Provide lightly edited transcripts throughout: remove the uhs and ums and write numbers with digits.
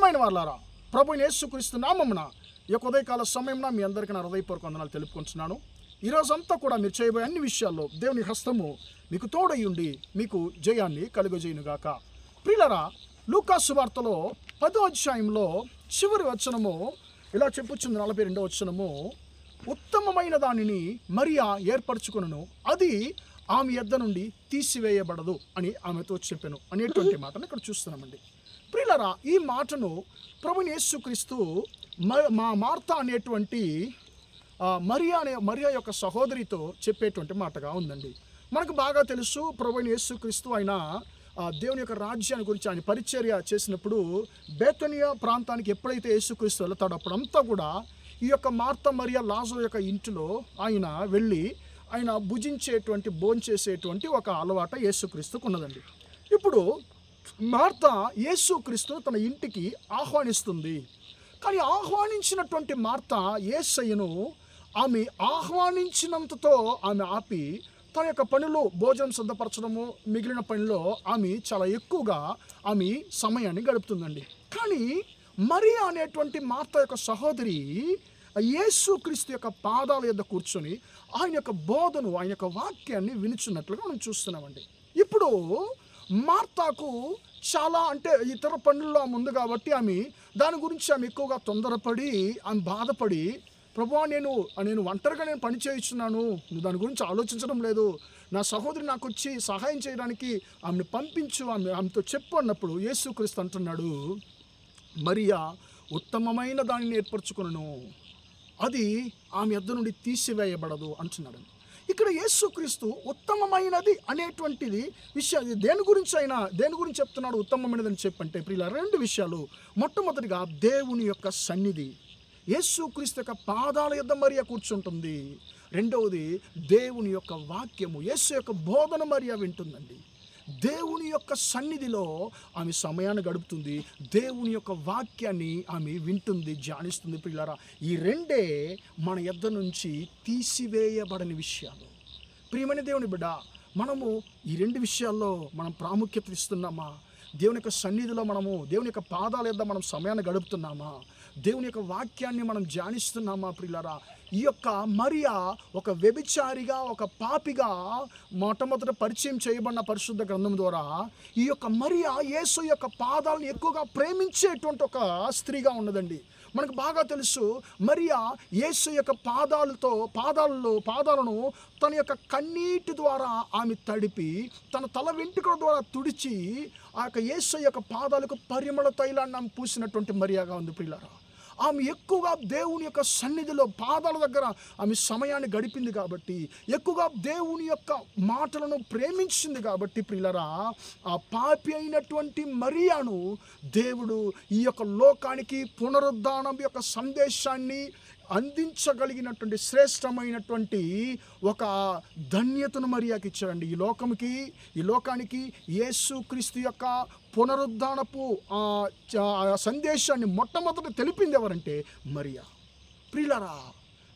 ప్రియమైన వాళ్ళారా, ప్రభువైన యేసుక్రీస్తు నామమున ఈ యొక్క ఉదయకాల సమయంలో మీ అందరికీ నా హృదయపూర్వక వందనాలు తెలుపుకుంటున్నాను. ఈరోజంతా కూడా మీరు చేయబోయే అన్ని విషయాల్లో దేవుని హస్తము మీకు తోడయ్యుండి మీకు జయాన్ని కలుగజేయునుగాక. ప్రియులారా, లూకా సువార్తలో 10వ అధ్యాయంలో చివరి వచనము ఇలా చెప్పుచుంది. 42వ వచనము, ఉత్తమమైన దానిని మరియా ఏర్పరచుకొనును, అది ఆమె యొద్ద నుండి తీసివేయబడదు అని ఆమెతో చెప్పాను అనేటువంటి మాటను ఇక్కడ చూస్తున్నామండి. ప్రియులారా, ఈ మాటను ప్రభువైన యేసుక్రీస్తు మార్తా అనేటువంటి మరియా యొక్క సహోదరితో చెప్పేటువంటి మాటగా ఉందండి. మనకు బాగా తెలుసు, ప్రభువైన యేసుక్రీస్తు ఆయన దేవుని యొక్క రాజ్యాన్ని గురించి ఆయన పరిచర్య చేసినప్పుడు బేతనియా ప్రాంతానికి ఎప్పుడైతే యేసుక్రీస్తు వెళ్తాడో అప్పుడంతా కూడా ఈ యొక్క మార్తా మరియా లాజరు యొక్క ఇంటిలో ఆయన వెళ్ళి ఆయన భోంచేసేటువంటి ఒక అలవాట యేసుక్రీస్తుకు ఉన్నదండి. ఇప్పుడు మార్తా యేసుక్రీస్తు తన ఇంటికి ఆహ్వానిస్తుంది. కానీ ఆహ్వానించినటువంటి మార్తా యేసయ్యను ఆమె ఆహ్వానించినంతతో ఆమె ఆపి తన యొక్క పనిలో భోజనం సిద్ధపరచడము మిగిలిన పనిలో ఆమె చాలా ఎక్కువగా ఆమె సమయాన్ని గడుపుతుందండి. కానీ మరియా అనేటువంటి మార్తా యొక్క సహోదరి యేసుక్రీస్తు యొక్క పాదాల యొద్ద కూర్చొని ఆయన యొక్క బోధను, ఆయన యొక్క వాక్యాన్ని వినుచున్నట్లుగా మనం చూస్తున్నామండి. ఇప్పుడు మార్తాకు చాలా ఇతర పనుల్లో ఉంది కాబట్టి దాని గురించి ఆమె ఎక్కువగా తొందరపడి ఆమె బాధపడి, ప్రభువా నేను ఒంటరిగా పని చేయించున్నాను, నువ్వు దాని గురించి ఆలోచించడం లేదు, నా సహోదరి నాకు వచ్చి సహాయం చేయడానికి ఆమెను పంపించు, ఆమెతో చెప్పు అన్నప్పుడు యేసుక్రీస్తు అంటున్నాడు, మరియా ఉత్తమమైన దానిని ఏర్పరచుకొనును, అది ఆమె యొద్ద నుండి తీసివేయబడదు అంటున్నాడు. ఇక్కడ యేసుక్రీస్తు ఉత్తమమైనది అనేటువంటిది విషయం దేని గురించి చెప్తున్నాడు ఉత్తమమైనది అని చెప్పంటే ప్రియుల 2 విషయాలు. మొట్టమొదటిగా దేవుని యొక్క సన్నిధి, యేసుక్రీస్తు యొక్క పాదాల యొద్ద మరియా కూర్చుంటుంది. రెండవది దేవుని యొక్క వాక్యము, యేసు యొక్క బోధన మరియా వింటుందండి. దేవుని యొక్క సన్నిధిలో ఆమె సమయాన్ని గడుపుతుంది, దేవుని యొక్క వాక్యాన్ని ఆమె వింటుంది, ధ్యానిస్తుంది. ప్రియులారా, ఈ 2 మన యొద్ద నుంచి తీసివేయబడని విషయాలు. ప్రియమైన దేవుని బిడ్డ, మనము ఈ 2 విషయాల్లో మనం ప్రాముఖ్యత ఇస్తున్నామా? దేవుని యొక్క సన్నిధిలో మనము దేవుని యొక్క పాదాల యొద్ద మనం సమయాన్ని గడుపుతున్నామా? దేవుని యొక్క వాక్యాన్ని మనం ధ్యానిస్తున్నామా? ప్రియులారా, ఈ యొక్క మరియా ఒక వ్యభిచారిగా, ఒక పాపిగా మొట్టమొదట పరిచయం చేయబడిన పరిశుద్ధ గ్రంథం ద్వారా ఈ యొక్క మరియా యేసు యొక్క పాదాలను ఎక్కువగా ప్రేమించేటువంటి ఒక స్త్రీగా ఉన్నదండి. మనకు బాగా తెలుసు, మరియా యేసు యొక్క పాదాలను తన యొక్క కన్నీటి ద్వారా ఆమె తడిపి తన తల వెంట్రుకల ద్వారా తుడిచి ఆ యొక్క యేసు యొక్క పాదాలకు పరిమళ తైలాన్ని ఆమె పూసినటువంటి మరియాగా ఉంది. ప్రియులారా, ఆమె ఎక్కువగా దేవుని యొక్క సన్నిధిలో పాదాల దగ్గర ఆమె సమయాన్ని గడిపింది కాబట్టి, ఎక్కువగా దేవుని యొక్క మాటలను ప్రేమించింది కాబట్టి ప్రియులరా, ఆ పాపి అయినటువంటి మరియాను దేవుడు ఈ యొక్క లోకానికి పునరుద్ధానం యొక్క సందేశాన్ని అందించగలిగినటువంటి శ్రేష్టమైనటువంటి ఒక ధన్యతను మరియాకి ఇచ్చాడండి. ఈ లోకానికి యేసుక్రీస్తు యొక్క పునరుద్ధానపు సందేశాన్ని మొట్టమొదట తెలిపింది ఎవరంటే మరియా. ప్రియులారా,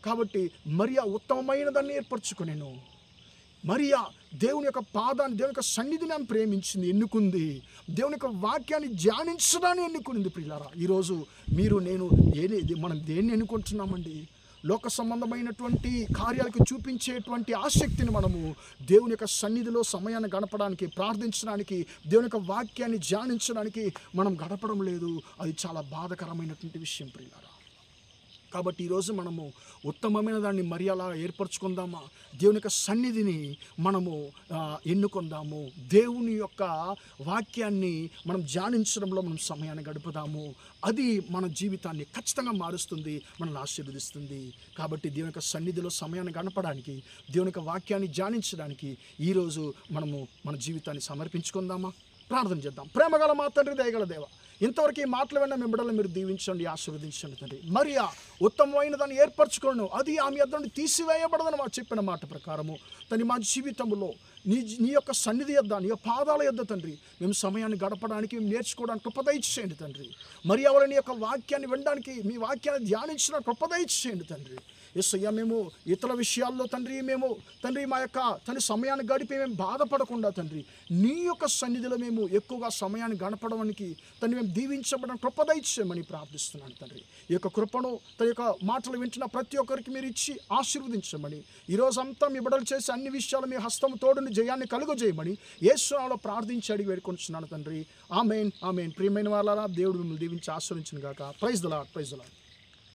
కాబట్టి మరియా ఉత్తమమైన దాన్ని ఏర్పరచుకునేను. మరియా దేవుని యొక్క పాదాన్ని, దేవుని యొక్క సన్నిధిని ఆమె ప్రేమించింది, ఎన్నుకుంది. దేవుని యొక్క వాక్యాన్ని ధ్యానించడాన్ని ఎన్నుకుంది. ప్రియులారా, ఈరోజు మనం దేన్ని ఎన్నుకుంటున్నామండి? లోక సంబంధమైనటువంటి కార్యాలకు చూపించేటువంటి ఆసక్తిని మనము దేవుని యొక్క సన్నిధిలో సమయాన్ని గడపడానికి, ప్రార్థించడానికి, దేవుని యొక్క వాక్యాన్ని ధ్యానించడానికి మనం గడపడం లేదు. అది చాలా బాధాకరమైనటువంటి విషయం ప్రియులారా. కాబట్టి ఈరోజు మనము ఉత్తమమైన దాన్ని మరియాలా ఏర్పరచుకుందామా? దేవుని యొక్క సన్నిధిని మనము ఎన్నుకుందాము. దేవుని యొక్క వాక్యాన్ని మనం ధ్యానించడంలో మనం సమయాన్ని గడుపుదాము. అది మన జీవితాన్ని ఖచ్చితంగా మారుస్తుంది, మనల్ని ఆశీర్వదిస్తుంది. కాబట్టి దేవుని యొక్క సన్నిధిలో సమయాన్ని గడపడానికి, దేవుని యొక్క వాక్యాన్ని ధ్యానించడానికి ఈరోజు మనము మన జీవితాన్ని సమర్పించుకుందామా? ప్రార్థన చేద్దాం. ప్రేమగల మా తండ్రి, దయగల దేవ, ఇంతవరకు ఈ మాటలు విన్న మీ బిడ్డలను మీరు దీవించండి, ఆశీర్వదించండి తండ్రి. మరియా ఉత్తమమైన దాన్ని ఏర్పరచుకోను, అది ఆమె యొద్ద నుండి తీసివేయబడదని మాకు చెప్పిన మాట ప్రకారము తండ్రి, మా జీవితంలో నీ యొక్క సన్నిధి యొద్ద, నీ యొక్క పాదాల యొద్ద తండ్రి మేము సమయాన్ని గడపడానికి, మేము నేర్చుకోవడానికి కృప దయచేయండి తండ్రి. మరియా వలన నీ యొక్క వాక్యాన్ని వినడానికి, మీ వాక్యాన్ని ధ్యానించడానికి కృప దయచేయండి తండ్రి. యేసయ్య మేము ఇతర విషయాల్లో తండ్రి మేము తండ్రి మా యొక్క తండ్రి సమయాన్ని గడిపి మేము బాధపడకుండా తండ్రి నీ యొక్క సన్నిధిలో మేము ఎక్కువగా సమయాన్ని గడపడానికి తండ్రి మేము దీవించబడిన కృప దయచేయమని ప్రార్థిస్తున్నాను తండ్రి. ఈ యొక్క కృపను తన యొక్క మాటలు వింటున్న ప్రతి ఒక్కరికి మీరు ఇచ్చి ఆశీర్వదించమని, ఈరోజు అంతా మీ బిడ్డలు చేసే అన్ని విషయాలు మీ హస్తం తోడుని జయాన్ని కలుగజేయమని యేసు నామములో ప్రార్థించి అడిగి వేడుకొంటున్నాను తండ్రి. ఆమేన్ ఆమేన్. ప్రియమైన వాళ్ళారా, దేవుడు మిమ్మల్ని దీవించి ఆశీర్వదించును గాక. Praise the Lord, praise the lord.